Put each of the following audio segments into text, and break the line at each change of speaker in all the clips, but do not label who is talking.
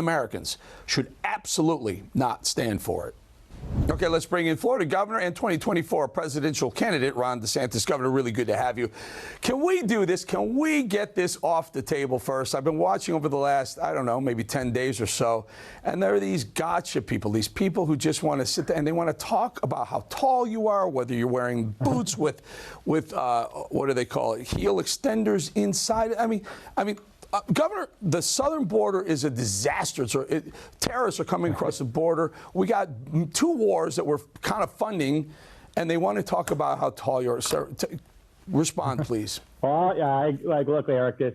Americans should absolutely not stand for it. Okay, let's bring in Florida Governor and 2024 presidential candidate Ron DeSantis. Governor, really good to have you. Can we do this? Can we get this off the table first? I've been watching over the last, I don't know, maybe 10 days or so, and there are these gotcha people, these people who just want to sit there and they want to talk about how tall you are, whether you're wearing boots with what do they call it, heel extenders inside. I mean, Governor, the southern border is a disaster. Terrorists are coming across the border. We got two wars that we're kind of funding, and they want to talk about how tall you are. Sir, respond, please.
Well, yeah, look, Eric, this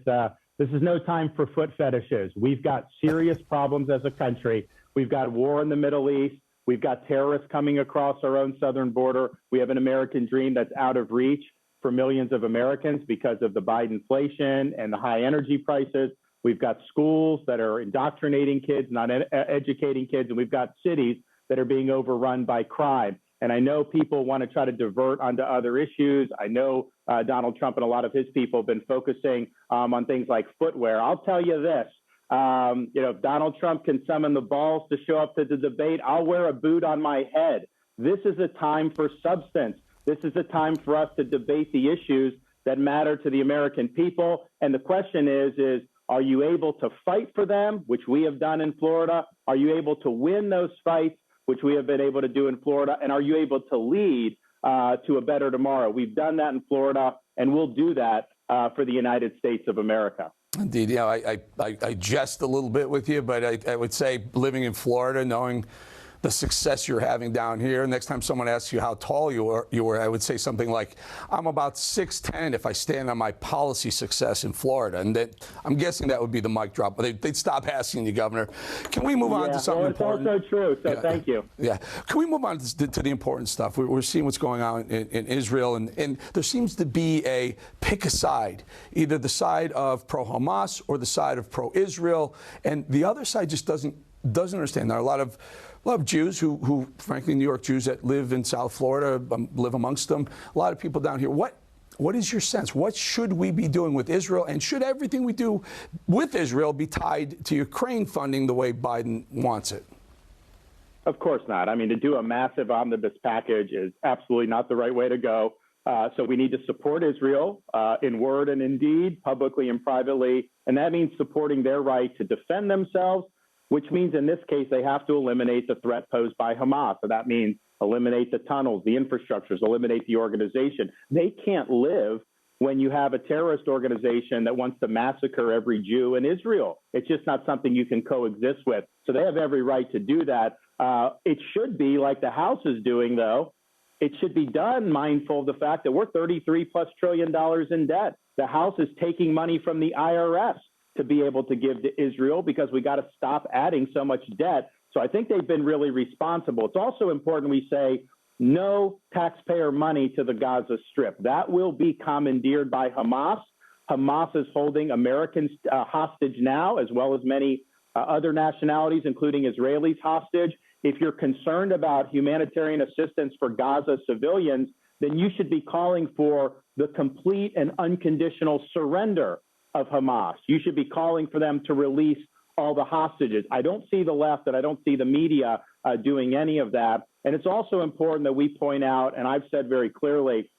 is no time for foot fetishes. We've got serious problems as a country. We've got war in the Middle East. We've got terrorists coming across our own southern border. We have an American dream that's out of reach for millions of Americans because of the Bidenflation and the high energy prices. We've got schools that are indoctrinating kids, not educating kids, and we've got cities that are being overrun by crime. And I know people want to try to divert onto other issues. I know Donald Trump and a lot of his people have been focusing on things like footwear. I'll tell you this, if Donald Trump can summon the balls to show up to the debate, I'll wear a boot on my head. This is a time for substance. This is a time for us to debate the issues that matter to the American people. And the question is are you able to fight for them, which we have done in Florida? Are you able to win those fights, which we have been able to do in Florida? And are you able to lead to a better tomorrow? We've done that in Florida, and we'll do that for the United States of America.
Indeed. Yeah, I jest a little bit with you, but I would say living in Florida, knowing the success you're having down here. Next time someone asks you how tall you were, I would say something like, I'm about 6'10" if I stand on my policy success in Florida. And I'm guessing that would be the mic drop. But they'd stop asking you, Governor. Can we move on to something important?
It's also true, so thank you.
Yeah. Can we move on to the important stuff? We're seeing what's going on in Israel, and there seems to be a pick a side, either the side of pro-Hamas or the side of pro-Israel, and the other side just doesn't understand. There are a lot of Jews who, frankly, New York Jews that live in South Florida, live amongst them. A lot of people down here. What is your sense? What should we be doing with Israel? And should everything we do with Israel be tied to Ukraine funding the way Biden wants it?
Of course not. I mean, to do a massive omnibus package is absolutely not the right way to go. So we need to support Israel in word and in deed, publicly and privately. And that means supporting their right to defend themselves, which means in this case, they have to eliminate the threat posed by Hamas. So that means eliminate the tunnels, the infrastructures, eliminate the organization. They can't live when you have a terrorist organization that wants to massacre every Jew in Israel. It's just not something you can coexist with. So they have every right to do that. It should be like the House is doing, though. It should be done mindful of the fact that we're $33+ trillion in debt. The House is taking money from the IRS to be able to give to Israel because we got to stop adding so much debt. So I think they've been really responsible. It's also important we say no taxpayer money to the Gaza Strip. That will be commandeered by Hamas. Hamas is holding Americans hostage now, as well as many other nationalities, including Israelis, hostage. If you're concerned about humanitarian assistance for Gaza civilians, then you should be calling for the complete and unconditional surrender of Hamas. You should be calling for them to release all the hostages. I don't see the left and I don't see the media doing any of that. And it's also important that we point out, and I've said very clearly,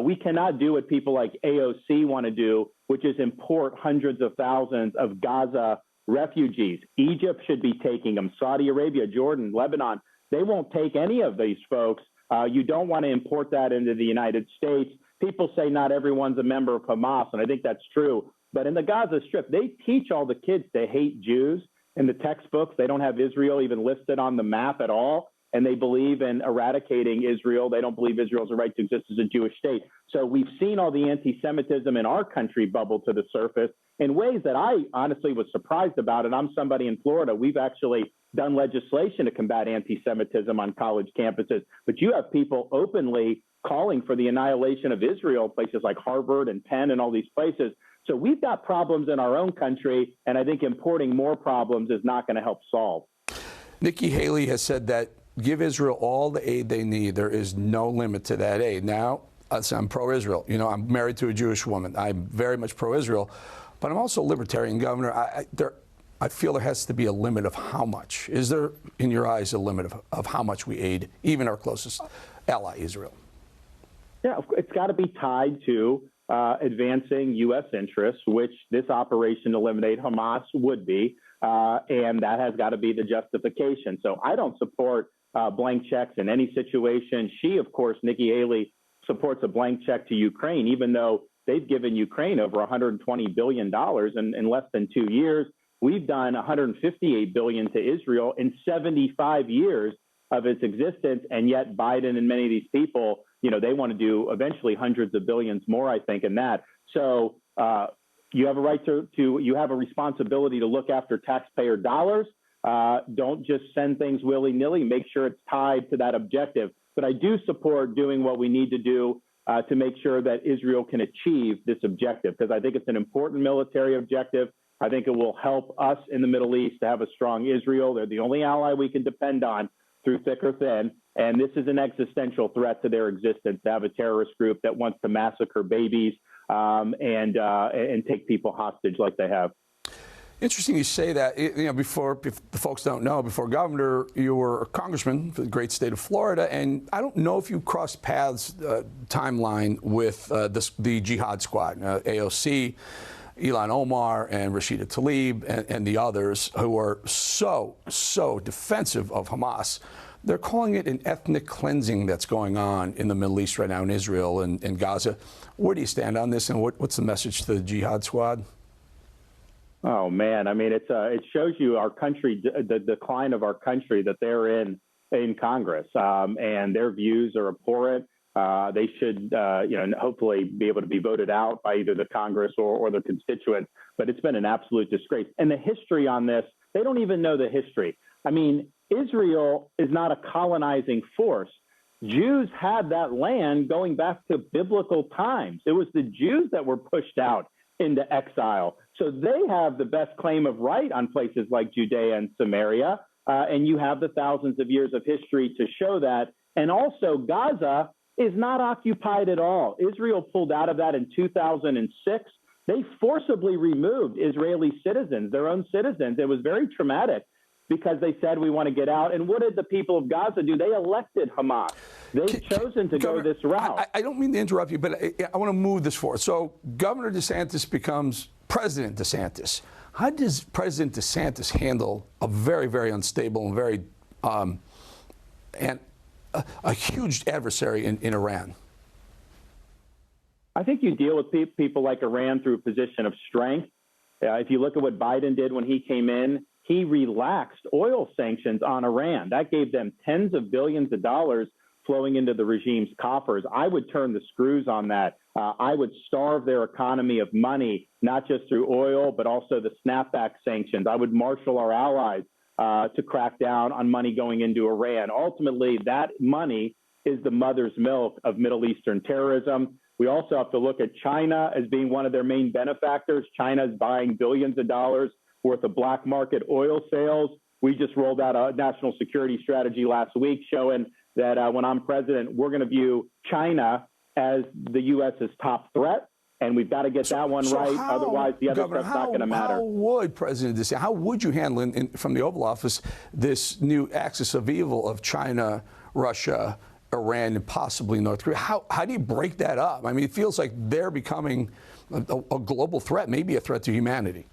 we cannot do what people like AOC want to do, which is import hundreds of thousands of Gaza refugees. Egypt should be taking them. Saudi Arabia, Jordan, Lebanon, they won't take any of these folks. You don't want to import that into the United States. People say not everyone's a member of Hamas, and I think that's true. But in the Gaza Strip, they teach all the kids to hate Jews in the textbooks. They don't have Israel even listed on the map at all. And they believe in eradicating Israel. They don't believe Israel has a right to exist as a Jewish state. So we've seen all the anti-Semitism in our country bubble to the surface in ways that I honestly was surprised about. And I'm somebody in Florida. We've actually done legislation to combat anti-Semitism on college campuses. But you have people openly calling for the annihilation of Israel, places like Harvard and Penn and all these places. So we've got problems in our own country, and I think importing more problems is not going to help solve.
Nikki Haley has said that give Israel all the aid they need. There is no limit to that aid. Now, I'm pro-Israel. You know, I'm married to a Jewish woman. I'm very much pro-Israel, but I'm also a libertarian, Governor. I feel there has to be a limit of how much. Is there, in your eyes, a limit of how much we aid even our closest ally, Israel?
Yeah, it's got to be tied to advancing U.S. interests, which this operation to eliminate Hamas would be, and that has got to be the justification. So I don't support blank checks in any situation. She, of course, Nikki Haley, supports a blank check to Ukraine, even though they've given Ukraine over $120 billion in less than 2 years. We've done $158 billion to Israel in 75 years of its existence, and yet Biden and many of these people, they want to do eventually hundreds of billions more, I think, in that. So you have a right you have a responsibility to look after taxpayer dollars. Don't just send things willy-nilly. Make sure it's tied to that objective. But I do support doing what we need to do to make sure that Israel can achieve this objective, because I think it's an important military objective. I think it will help us in the Middle East to have a strong Israel. They're the only ally we can depend on through thick or thin. And this is an existential threat to their existence, to have a terrorist group that wants to massacre babies and take people hostage like they have.
Interesting you say that. Before, if the folks don't know, before governor, you were a congressman for the great state of Florida, and I don't know if you crossed paths timeline with the Jihad Squad, AOC, Ilhan Omar, and Rashida Tlaib, and the others who are so defensive of Hamas. They're calling it an ethnic cleansing that's going on in the Middle East right now, in Israel and Gaza. Where do you stand on this, and what's the message to the Jihad Squad?
Oh, man. I mean, it shows you our country, the decline of our country, that they're in Congress, and their views are abhorrent. They should, hopefully be able to be voted out by either the Congress or the constituents. But it's been an absolute disgrace. And the history on this, they don't even know the history. I mean, Israel is not a colonizing force. Jews had that land going back to biblical times. It was the Jews that were pushed out into exile. So they have the best claim of right on places like Judea and Samaria. And you have the thousands of years of history to show that. And also, Gaza is not occupied at all. Israel pulled out of that in 2006. They forcibly removed Israeli citizens, their own citizens. It was very traumatic because they said, we want to get out. And what did the people of Gaza do? They elected Hamas. They've chosen to go this route.
I don't mean to interrupt you, but I want to move this forward. So Governor DeSantis becomes President DeSantis. How does President DeSantis handle a very, very unstable and very a huge adversary in Iran?
I think you deal with people like Iran through a position of strength. If you look at what Biden did when he came in, he relaxed oil sanctions on Iran. That gave them tens of billions of dollars flowing into the regime's coffers. I would turn the screws on that. I would starve their economy of money, not just through oil, but also the snapback sanctions. I would marshal our allies to crack down on money going into Iran. Ultimately, that money is the mother's milk of Middle Eastern terrorism. We also have to look at China as being one of their main benefactors. China is buying billions of dollars worth of black market oil sales. We just rolled out a national security strategy last week showing that when I'm president, we're going to view China as the U.S.'s top threat. And we've got to get that one right. Otherwise, the other stuff's not going to matter.
How would President DeSantis, how would you handle from the Oval Office this new axis of evil of China, Russia, Iran, and possibly North Korea? How do you break that up? I mean, it feels like they're becoming a global threat, maybe a threat to humanity.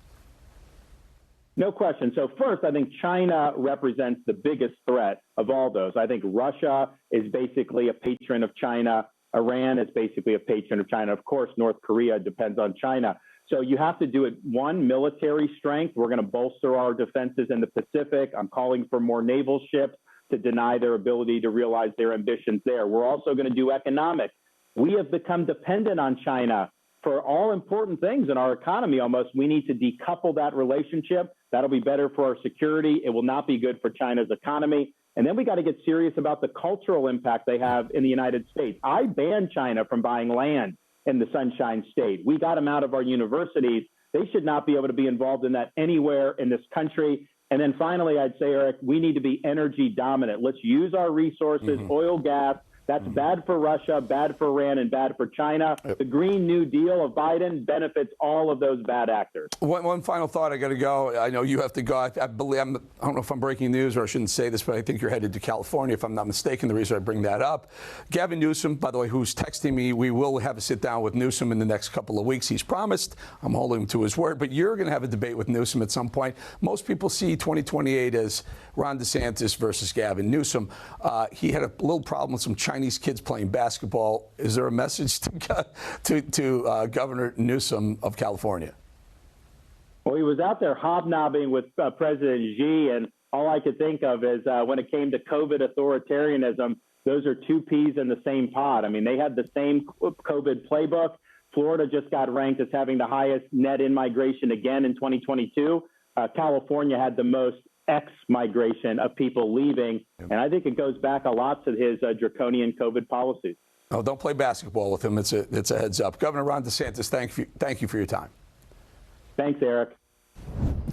No question. So first, I think China represents the biggest threat of all those. I think Russia is basically a patron of China. Iran is basically a patron of China. Of course, North Korea depends on China. So you have to do it, one, military strength. We're going to bolster our defenses in the Pacific. I'm calling for more naval ships to deny their ability to realize their ambitions there. We're also going to do economic. We have become dependent on China for all important things in our economy almost. We need to decouple that relationship. That'll be better for our security. It will not be good for China's economy. And then we got to get serious about the cultural impact they have in the United States. I banned China from buying land in the Sunshine State. We got them out of our universities. They should not be able to be involved in that anywhere in this country. And then finally, I'd say, Eric, we need to be energy dominant. Let's use our resources, oil, gas, That's bad for Russia, bad for Iran, and bad for China. The Green New Deal of Biden benefits all of those bad actors.
One final thought. I got to go. I know you have to go. I don't know if I'm breaking news or I shouldn't say this, but I think you're headed to California, if I'm not mistaken. The reason I bring that up, Gavin Newsom, by the way, who's texting me, we will have a sit down with Newsom in the next couple of weeks. He's promised. I'm holding him to his word. But you're going to have a debate with Newsom at some point. Most people see 2028 as Ron DeSantis versus Gavin Newsom. He had a little problem with some Chinese kids playing basketball. Is there a message to Governor Newsom of California?
Well, he was out there hobnobbing with President Xi, and all I could think of is when it came to COVID authoritarianism, those are two peas in the same pod. I mean, they had the same COVID playbook. Florida just got ranked as having the highest net in-migration again in 2022. California had the most ex-migration of people leaving, and I think it goes back a lot to his draconian COVID policies.
Oh, don't play basketball with him. It's a heads up. Governor Ron DeSantis, thank you for your time.
Thanks, Eric.